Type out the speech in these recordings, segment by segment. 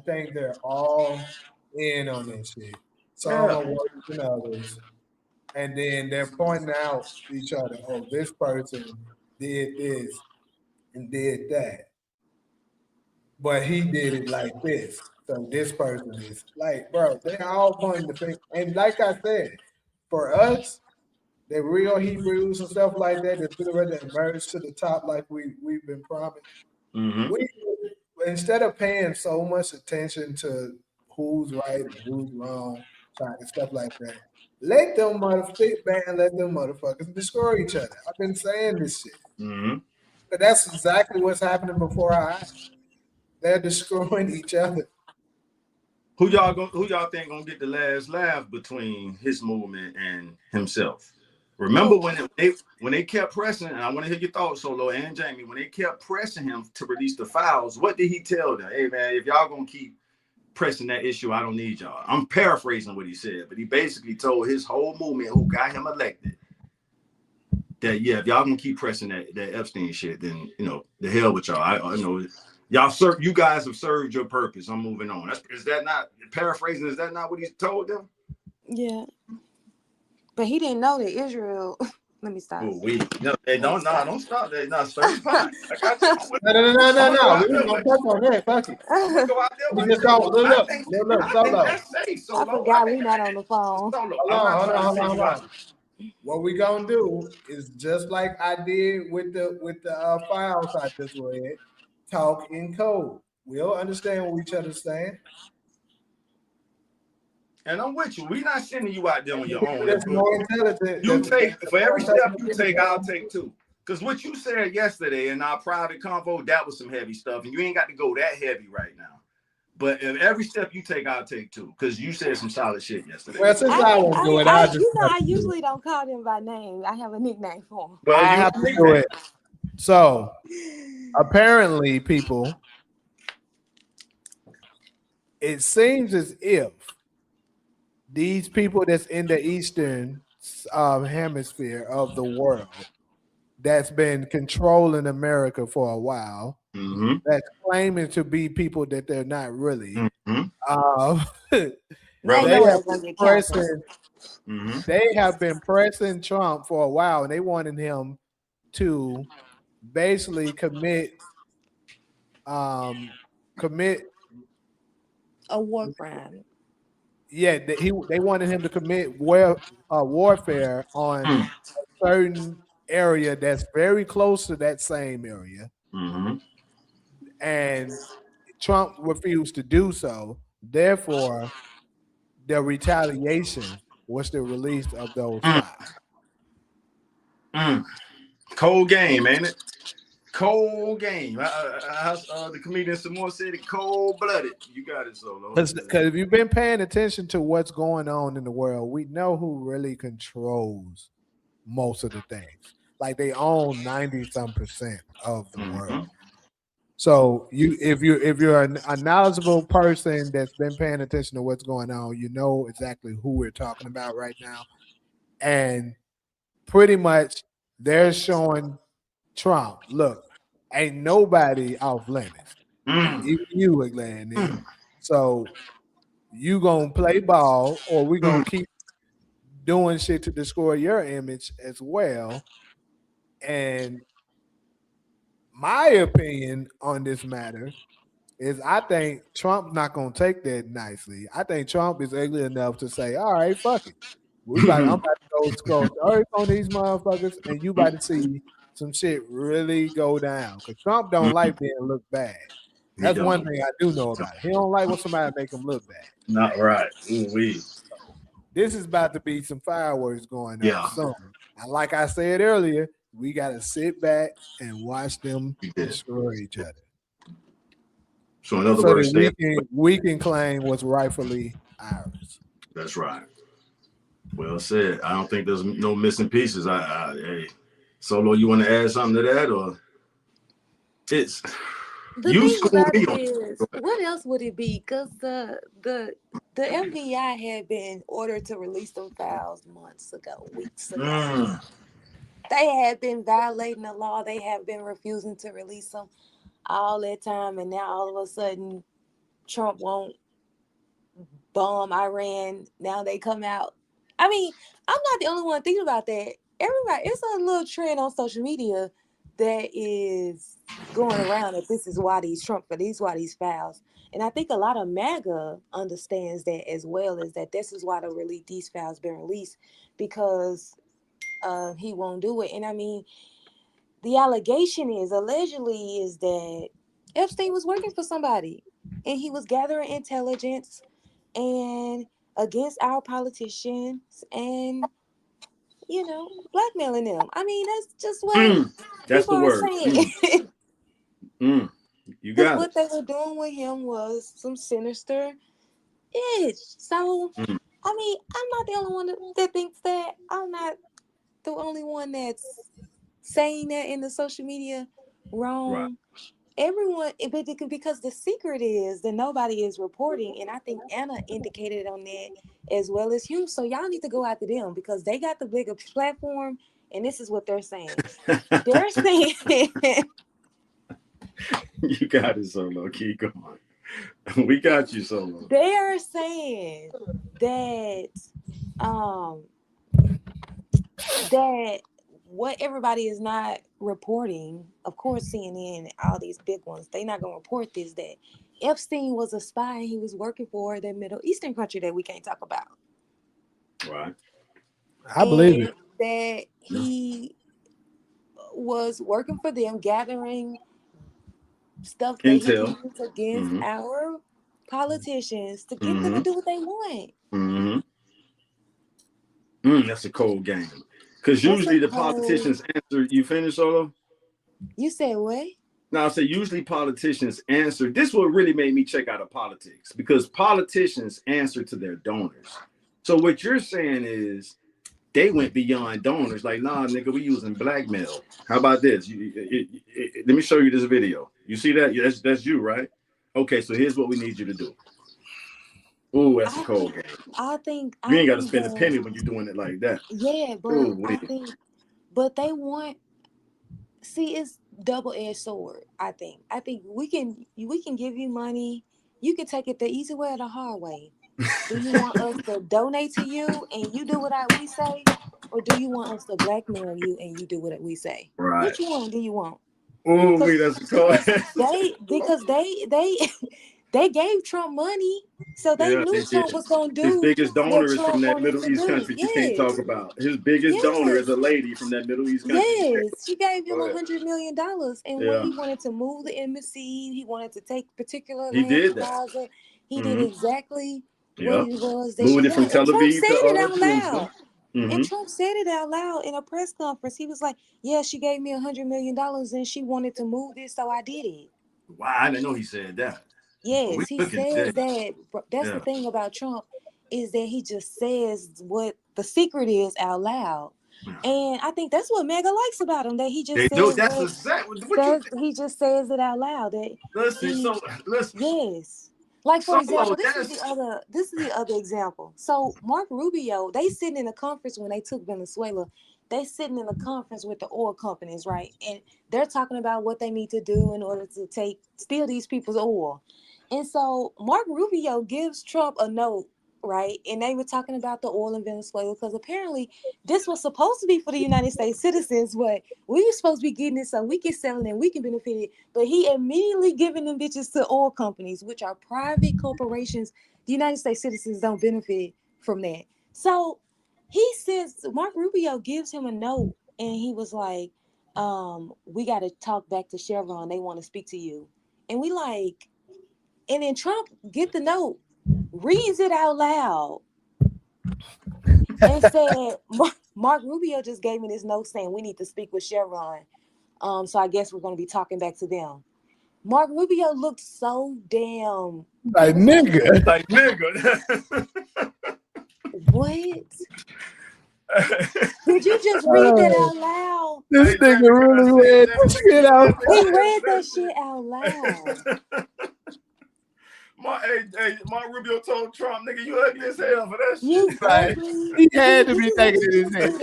think they're all in on this shit. Some Yeah. are worse than others. And then they're pointing out to each other, oh, this person did this and did that. But he did it like this. So this person is like, bro, they're all pointing the finger. And like I said, for us, the real Hebrews and stuff like that, that's getting ready to emerge to the top like we've been promised. Mm-hmm. We instead of paying so much attention to who's right and who's wrong, trying to stuff like that, let them sit back and let them motherfuckers destroy each other. I've been saying this shit. Mm-hmm. But that's exactly what's happening before our eyes. They're destroying each other. Who y'all think gonna get the last laugh between his movement and himself? Remember when they kept pressing, and I want to hear your thoughts, Solo and Jamie, when they kept pressing him to release the files, what did he tell them? Hey man, if y'all gonna keep pressing that issue, I don't need y'all. I'm paraphrasing what he said, but he basically told his whole movement who got him elected that yeah, if y'all gonna keep pressing that Epstein shit, then the hell with y'all. I know you guys have served your purpose. I'm moving on. Is that not paraphrasing? Is that not what he told them? Yeah. But he didn't know that Israel. Let me stop. Oh, don't stop that. No, sir, fine. I got you. No. We don't touch on that. Fuck it. Go out there. We just don't look. Solo. That's safe, Solo. I forgot we not on the phone. Solo. Hold on. What we gonna do is just like I did with the files I just read. Talk in code. We'll understand what each other's saying. And I'm with you. We're not sending you out there on your own. That's more intelligent. You take for every step you take, I'll take two. Because what you said yesterday in our private convo, that was some heavy stuff, and you ain't got to go that heavy right now. But if every step you take, I'll take two. Because you said some solid shit yesterday. Well, since I won't do it, I usually don't call them by name. I have a nickname for them. Well, I have to do it. So apparently, people, it seems as if these people that's in the eastern hemisphere of the world that's been controlling America for a while, that's claiming to be people that they're not really. They have been pressing Trump for a while, and they wanted him to basically commit a war crime. Yeah, they wanted him to commit warfare on a certain area that's very close to that same area, and Trump refused to do so. Therefore, the retaliation was the release of those files. Cold game, ain't it? Cold game. The comedian Samore said it cold-blooded. You got it, Solo. Because if you've been paying attention to what's going on in the world, we know who really controls most of the things. Like they own 90% of the world. So if you're a knowledgeable person that's been paying attention to what's going on, you know exactly who we're talking about right now. And pretty much they're showing Trump, look, ain't nobody off limits. Even you were glad. So you gonna play ball, or we gonna keep doing shit to destroy your image as well. And my opinion on this matter is I think Trump's not gonna take that nicely. I think Trump is ugly enough to say, all right, fuck it. I'm about to go scroll on these motherfuckers, and you about to see some shit really go down. Because Trump don't like being looked bad. That's one thing I do know about it. He don't like when somebody make him look bad. Not right. This is about to be some fireworks going on soon. And like I said earlier, we got to sit back and watch them destroy each other. So in other words, we can claim what's rightfully ours. That's right. Well said. I don't think there's no missing pieces. Hey, Solo, you want to add something to that, or it's the thing about it is, what else would it be? Because the FBI had been ordered to release them files months ago, weeks ago. They had been violating the law. They have been refusing to release them all that time, and now all of a sudden, Trump won't bomb Iran. Now they come out. I mean, I'm not the only one thinking about that. Everybody, it's a little trend on social media that is going around that this is why these Trump, but these why these files. And I think a lot of MAGA understands that as well, is that this is why these files been released, because he won't do it. And I mean, the allegation allegedly is that Epstein was working for somebody and he was gathering intelligence and against our politicians and, blackmailing them. I mean, that's just what That's people the are word. saying. You Because got what it. they were doing with him was some sinister itch. So, I mean, I'm not the only one that thinks that. I'm not the only one that's saying that in the social media wrong. Right. Everyone, because the secret is that nobody is reporting, and I think Anna indicated on that as well as you. So y'all need to go after them because they got the bigger platform, and this is what they're saying. They're saying You got it, Solo. Keep going. We got you, Solo. they are saying that that what everybody is not reporting, of course, CNN, all these big ones, they not gonna report this, that Epstein was a spy and he was working for the Middle Eastern country that we can't talk about. Right. I believe it. That he was working for them, gathering stuff that he Intel. can use against our politicians to get them to do what they want. That's a cold game. Because usually the politicians answer. You finished, Solo? You said what? Now, I say usually politicians answer. This what really made me check out of politics, because politicians answer to their donors. So what you're saying is they went beyond donors. Like, nah, nigga, we using blackmail. How about this? Let me show you this video. You see that? That's you, right? Okay, so here's what we need you to do. Ooh, that's a cold game. I think you ain't got to spend a penny when you're doing it like that. Yeah, but but they want. See, it's double-edged sword. I think we can give you money. You can take it the easy way or the hard way. Do you want us to donate to you and you do what we say, or do you want us to blackmail you and you do what we say? Right. Which one do you want? Oh, that's because they gave Trump money, so they knew Trump was gonna do. His biggest donor is Trump from that Middle East country. You can't talk about. His biggest donor is a lady from that Middle East country. Yes, she gave him $100 million, and when he wanted to move the embassy, he wanted to take particular land. He did that. He did exactly what it was. Moved it from Tel Aviv to Jerusalem. out loud. And Trump said it out loud in a press conference. He was like, "Yeah, she gave me $100 million, and she wanted to move this, so I did it." Wow, I didn't know he said that. Yes, he says that. That's the thing about Trump, is that he just says what the secret is out loud. And I think that's what Mega likes about him, that he just he just says it out loud. That listen. Yes. Like, for example, this is the other example. So Mark Rubio, they sitting in a conference when they took Venezuela. They sitting in a conference with the oil companies, right? And they're talking about what they need to do in order to steal these people's oil. And so Mark Rubio gives Trump a note, right? And they were talking about the oil in Venezuela, because apparently this was supposed to be for the United States citizens, but we were supposed to be getting it so we can sell it and we can benefit it. But he immediately giving them bitches to oil companies, which are private corporations. The United States citizens don't benefit from that. So he says, Mark Rubio gives him a note, and he was like, we got to talk back to Chevron. They want to speak to you. And we like, and then Trump get the note, reads it out loud, and said, Mark Rubio just gave me this note saying we need to speak with Chevron. So I guess we're going to be talking back to them. Mark Rubio looked so damn like nigga. Like nigga. What? Did you just read that out loud? This nigga really read that shit out. He read that shit out loud. Mark Rubio told Trump, nigga, you ugly as hell for that You shit. Right. He had to be thinking in his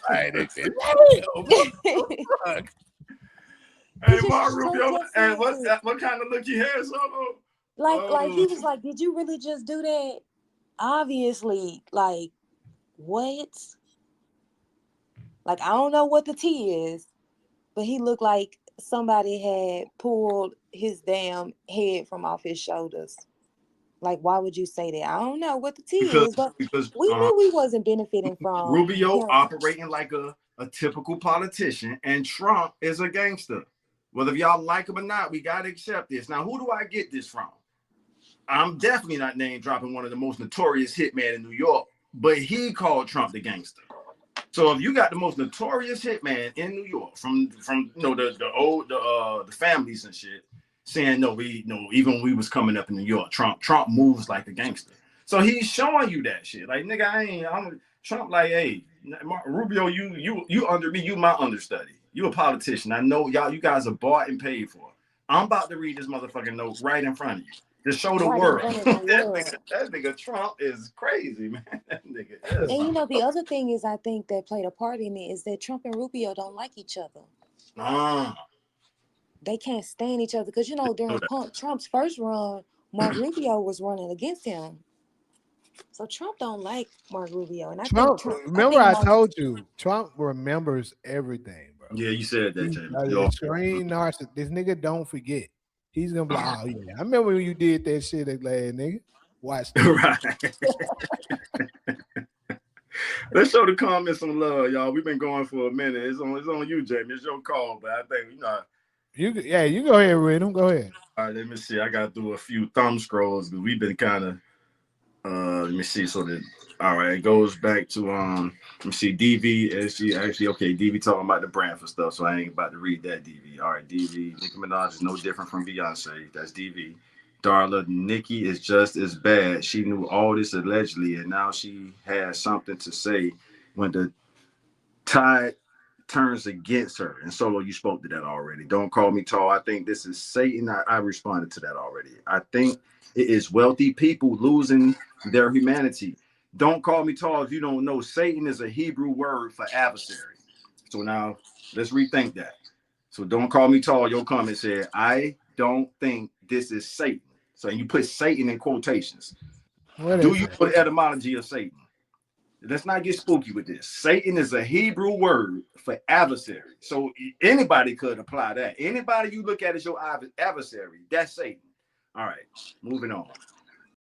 head. Hey, Mark Rubio, and what kind of look he had, Solo? Like he was like, did you really just do that? Obviously, like, what? Like, I don't know what the T is, but he looked like somebody had pulled his damn head from off his shoulders. Like, why would you say that? I don't know what the T is, but because we knew we wasn't benefiting from Rubio him. operating like a typical politician, and Trump is a gangster. Whether y'all like him or not, we gotta accept this. Now, who do I get this from? I'm definitely not name dropping one of the most notorious hitman in New York, but he called Trump the gangster. So if you got the most notorious hitman in New York from the families and shit saying even when we was coming up in New York, Trump moves like a gangster. So he's showing you that shit. Like, nigga, I'm Trump, like, hey, Rubio, you under me, you my understudy. You a politician. I know you guys are bought and paid for. I'm about to read this motherfucking note right in front of you to show the world. That nigga Trump is crazy, man. That nigga is. And you know, the other thing is, I think that played a part in it is that Trump and Rubio don't like each other. They can't stand each other because, you know, during Trump's first run, Mark Rubio was running against him. So Trump don't like Mark Rubio, and I think Remember, I told you, Trump remembers everything, bro. Yeah, you said that, Jamie. Extreme narcissist. This nigga don't forget. He's gonna be like, oh yeah, I remember when you did that shit, last nigga. Watch that. Right. Let's show the comments some love, y'all. We've been going for a minute. It's on you, Jamie. It's your call, but I think you go ahead, read them. Go ahead. All right, let me see. I got to do a few thumb scrolls because we've been kind of let me see. All right, it goes back to let me see, DV SG. Actually, okay, DV talking about the brand for stuff, so I ain't about to read that. DV. All right, DV. Nicki Minaj is no different from Beyonce. That's DV. Darla, Nicki is just as bad. She knew all this allegedly, and now she has something to say when the tide turns against her. And Solo, you spoke to that already. Don't call me tall. I think this is Satan. I responded to that already. I think it is wealthy people losing their humanity. Don't call me tall if you don't know. Satan is a Hebrew word for adversary. So now let's rethink that. So don't call me tall. Your comment said, I don't think this is Satan. So you put Satan in quotations. Do you put etymology of Satan? Let's not get spooky with this. Satan is a Hebrew word for adversary. So anybody could apply that. Anybody you look at as your adversary, that's Satan. All right, moving on.